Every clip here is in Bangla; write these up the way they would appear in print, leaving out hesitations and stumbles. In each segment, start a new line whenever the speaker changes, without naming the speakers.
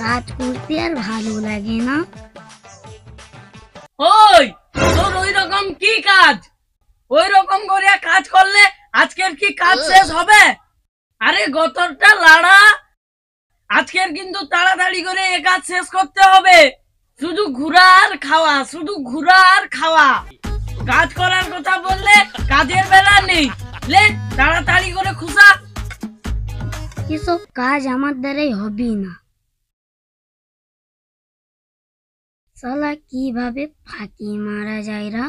কাজ করতে আর ভালো লাগে না।
ওই তোর ওই রকম কি কাজ? ওই রকম করে কাজ করলে আজকের কি কাজ শেষ হবে? আরে গতরটা লাড়া, আজকের কিন্তু তাড়াতাড়ি করে এ কাজ শেষ করতে হবে। শুধু ঘুরা আর খাওয়া, শুধু ঘুরা আর খাওয়া। কাজ করার কথা বললে কাজের বেলা নেই। লে তাড়াতাড়ি করে খুশা।
এসব কাজ আমার দ্বারাই হবে না। শালা কিভাবে ফাঁকি মারা যায় রা?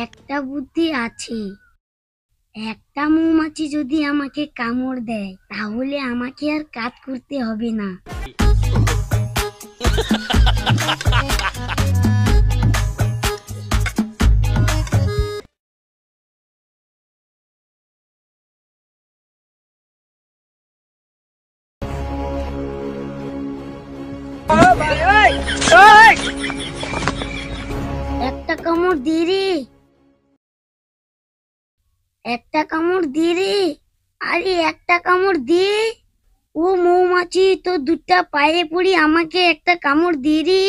একটা বুদ্ধি আছে। একটা মৌমাছি যদি আমাকে কামড় দেয় তাহলে আমাকে আর কাজ করতে হবে না। একটা কামড় দিয়ে রে, একটা কামড় দিয়ে রে, আরে একটা কামড় দিয়ে। ও মৌমাছি, তো দুটা পায়ে পড়ি, আমাকে একটা কামড় দিয়ে রে।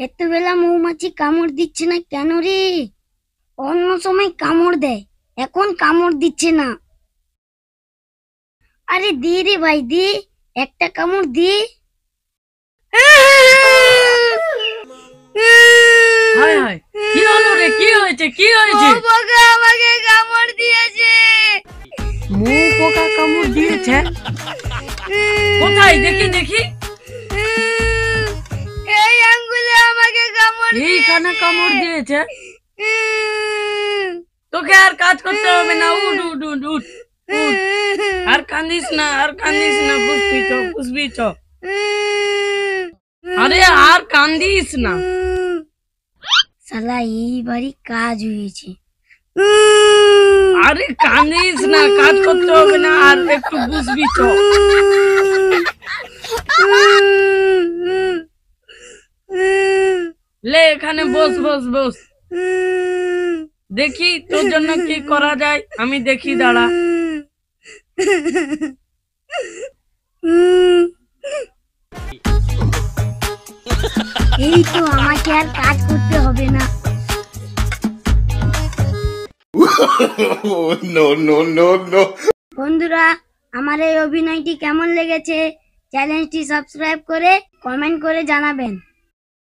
এত বেলা মৌমাছি কামড় দিচ্ছে না কেন রে? অন্য সময় কামড় দেয়, এখন কামড় দিচ্ছে না। আরে দি রে ভাই, দি একটা কামড় দি।
হায় হায়, কি হলো রে? কি হয়েছে? কি হয়েছে?
পোকা আমাকে কামড় দিয়েছে।
মৌ পোকা কামড় দিয়েছে? কোথায়? দেখি দেখি।
এই আঙ্গুলে আমাকে কামড়
এইখানে কামড় দিয়েছে? তোকে আর কাজ করতে হবে না, উঠ উঠ উঠ উঠ উঠ। আর কান্দিস না, আর কান্দিস না, বুঝবি তো, বুঝবি তো। আরে আর কান্দিস না।
শালা এইবারই কাজ হয়েছে।
আরে কান্দিস না, কাজ করতে হবে না, আর একটু বুঝবি তো। লে এখানে বস বস বস। দেখি তোর জন্য কি করা যায়, আমি দেখি, দাঁড়া।
এই তো, আমাকে আর কাজ করতে হবে না।
No, no, no, no.
বন্ধুরা, আমার এই অভিনয়টি কেমন লেগেছে চ্যানেলটি সাবস্ক্রাইব করে কমেন্ট করে জানাবেন।